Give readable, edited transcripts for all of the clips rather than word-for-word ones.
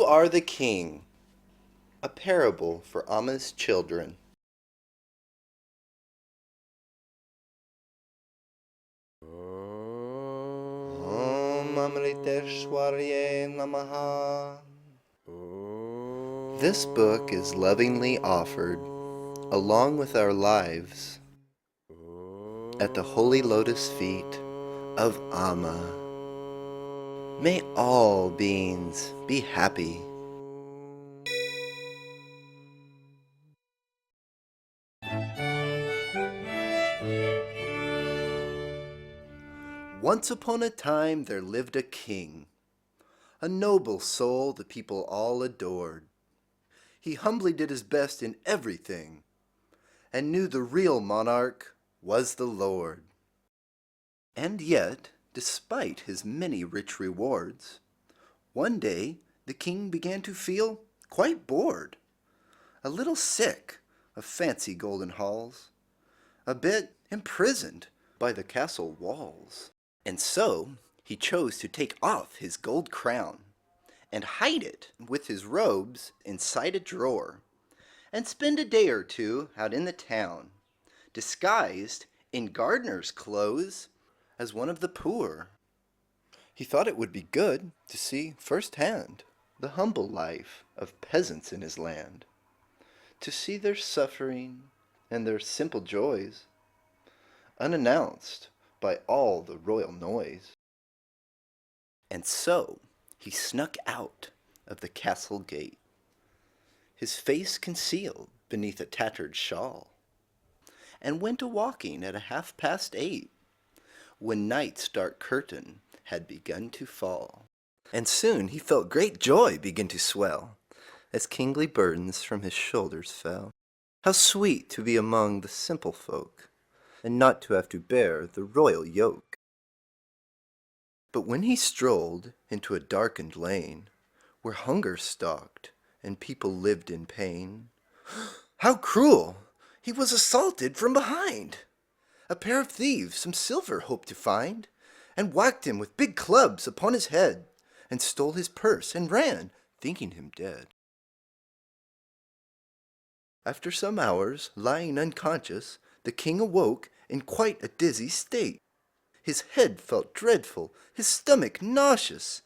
are the king. A parable for Amma's children. Om Amriteshwarye Namaha. This book is lovingly offered, along with our lives, at the holy lotus feet of Amma. May all beings be happy. Once upon a time there lived a king, a noble soul the people all adored. He humbly did his best in everything, and knew the real monarch was the Lord. And yet, despite his many rich rewards, one day the king began to feel quite bored, a little sick of fancy golden halls, a bit imprisoned by the castle walls. And so he chose to take off his gold crown and hide it with his robes inside a drawer, and spend a day or two out in the town, disguised in gardener's clothes as one of the poor. He thought it would be good to see firsthand the humble life of peasants in his land, to see their suffering and their simple joys, unannounced by all the royal noise. And so he snuck out of the castle gate, his face concealed beneath a tattered shawl, and went a-walking at 8:30, when night's dark curtain had begun to fall. And soon he felt great joy begin to swell, as kingly burdens from his shoulders fell. How sweet to be among the simple folk, and not to have to bear the royal yoke. But when he strolled into a darkened lane, where hunger stalked and people lived in pain, how cruel! He was assaulted from behind. A pair of thieves some silver hoped to find, and whacked him with big clubs upon his head, and stole his purse and ran, thinking him dead. After some hours, lying unconscious, the king awoke in quite a dizzy state. His head felt dreadful, his stomach nauseous.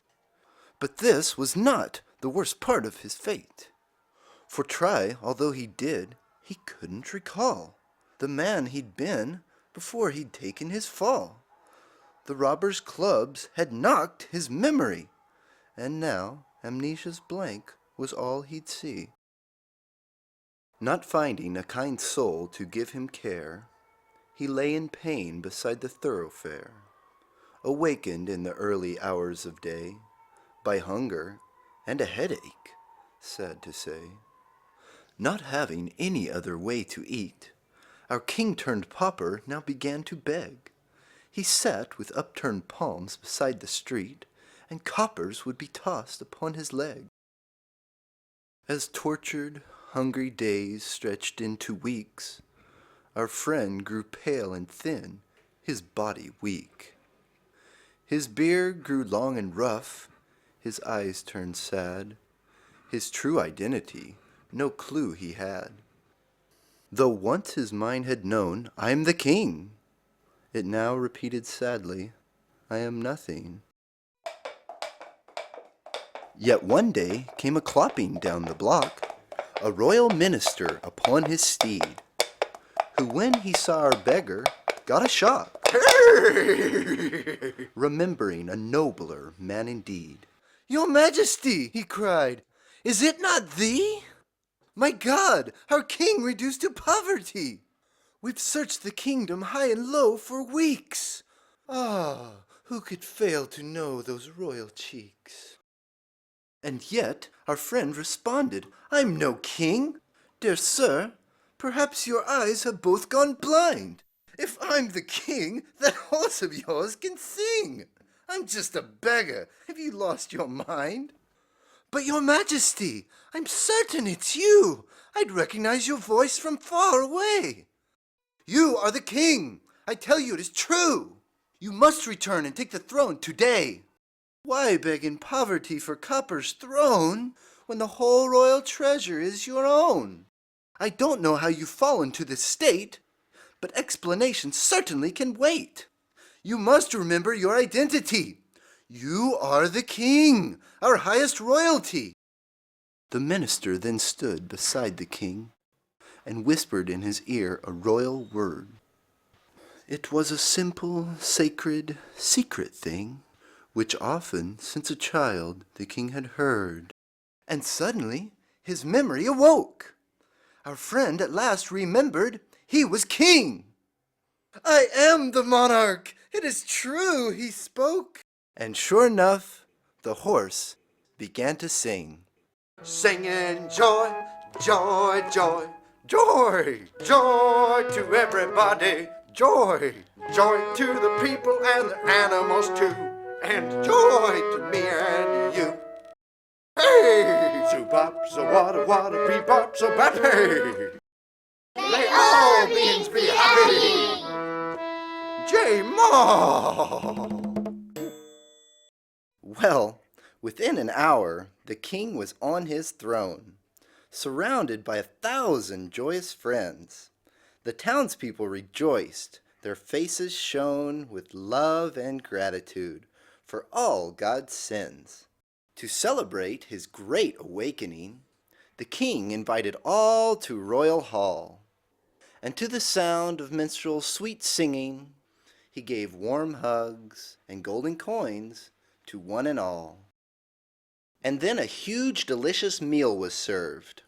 But this was not the worst part of his fate, for try although he did, he couldn't recall the man he'd been before he'd taken his fall. The robber's clubs had knocked his memory, and now amnesia's blank was all he'd see. Not finding a kind soul to give him care, he lay in pain beside the thoroughfare, awakened in the early hours of day by hunger and a headache, sad to say. Not having any other way to eat, our king-turned pauper now began to beg. He sat with upturned palms beside the street, and coppers would be tossed upon his leg. As tortured, hungry days stretched into weeks, our friend grew pale and thin, his body weak. His beard grew long and rough, his eyes turned sad. His true identity, no clue he had. Though once his mind had known, "I am the king," it now repeated sadly, "I am nothing." Yet one day came a clopping down the block, a royal minister upon his steed, who when he saw our beggar got a shock, remembering a nobler man indeed. "Your Majesty," he cried, "is it not thee? My God, our king reduced to poverty! We've searched the kingdom high and low for weeks. Ah, who could fail to know those royal cheeks?" And yet our friend responded, "I'm no king. Dear sir, perhaps your eyes have both gone blind. If I'm the king, that horse of yours can sing. I'm just a beggar. Have you lost your mind?" "But your Majesty, I'm certain it's you. I'd recognize your voice from far away." "You are the king. I tell you it is true. You must return and take the throne today." "Why beg in poverty for copper's throne, when the whole royal treasure is your own? I don't know how you've fallen to this state, but explanation certainly can wait. You must remember your identity. You are the king, our highest royalty. The minister then stood beside the king and whispered in his ear a royal word. It was a simple, sacred, secret thing, which often, since a child, the king had heard. And suddenly his memory awoke. Our friend at last remembered he was king. I am the monarch. It is true, he spoke. And sure enough, the horse began to sing. Singing joy, joy, joy, joy, joy to everybody. Joy, joy to the people and the animals too. And joy to me and you. Hey! So bop, so wada, wada, bee bop, so bop, hey! May all beings be happy! J-Ma! Well, within an hour, the king was on his throne, surrounded by 1,000 joyous friends. The townspeople rejoiced. Their faces shone with love and gratitude for all God's sins. To celebrate his great awakening, the king invited all to royal hall, and to the sound of minstrels' sweet singing, he gave warm hugs and golden coins to one and all. And then a huge, delicious meal was served.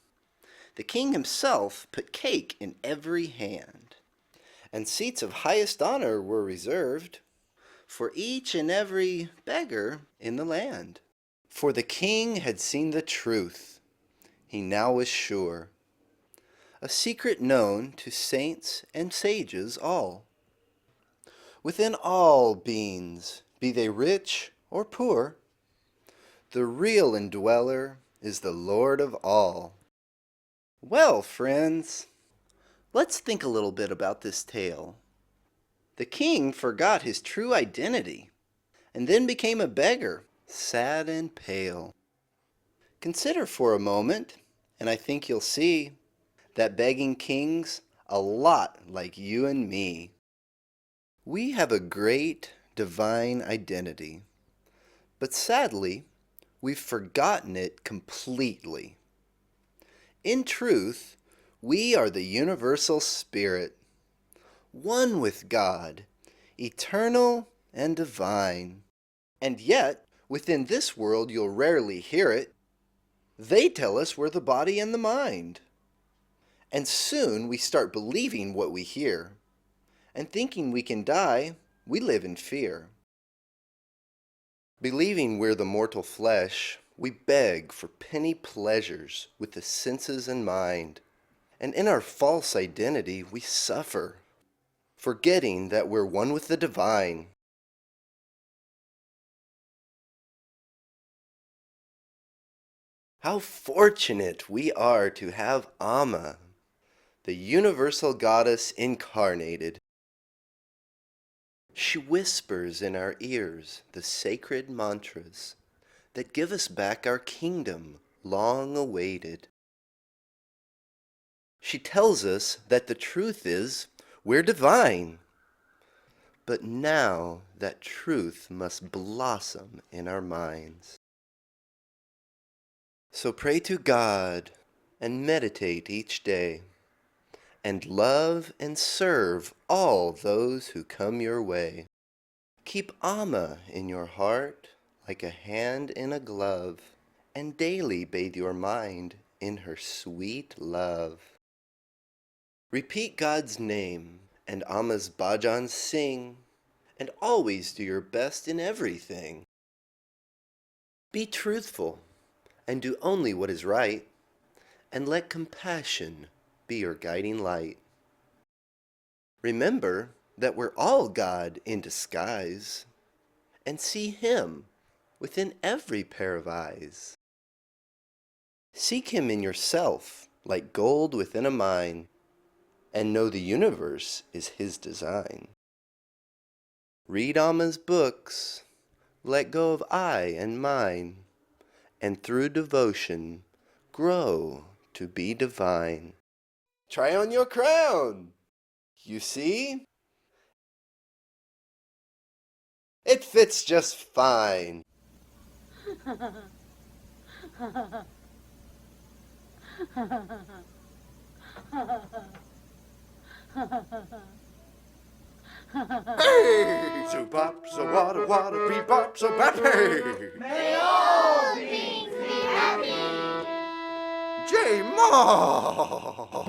The king himself put cake in every hand, and seats of highest honor were reserved for each and every beggar in the land. For the king had seen the truth, he now was sure, a secret known to saints and sages all. Within all beings, be they rich or poor, the real indweller is the Lord of all. Well, friends, let's think a little bit about this tale. The king forgot his true identity and then became a beggar, sad and pale. Consider for a moment, and I think you'll see that begging king's a lot like you and me. We have a great divine identity, but sadly, we've forgotten it completely. In truth, we are the universal spirit, one with God, eternal and divine. And yet, within this world you'll rarely hear it. They tell us we're the body and the mind. And soon we start believing what we hear, and thinking we can die, we live in fear. Believing we're the mortal flesh, we beg for penny pleasures with the senses and mind. And in our false identity, we suffer, forgetting that we're one with the divine. How fortunate we are to have Amma, the universal goddess incarnated. She whispers in our ears the sacred mantras that give us back our kingdom long awaited. She tells us that the truth is we're divine. But now that truth must blossom in our minds. So pray to God and meditate each day, and love and serve all those who come your way. Keep Amma in your heart like a hand in a glove, and daily bathe your mind in her sweet love. Repeat God's name and Amma's bhajans sing, and always do your best in everything. Be truthful and do only what is right, and let compassion be your guiding light. Remember that we're all God in disguise, and see Him within every pair of eyes. Seek Him in yourself like gold within a mine, and know the universe is His design. Read Amma's books, let go of I and mine, and through devotion grow to be divine. Try on your crown. You see? It fits just fine. Hey! So bop, so wada wada, bebop, so bap, hey! May all beings be happy. J-Moss!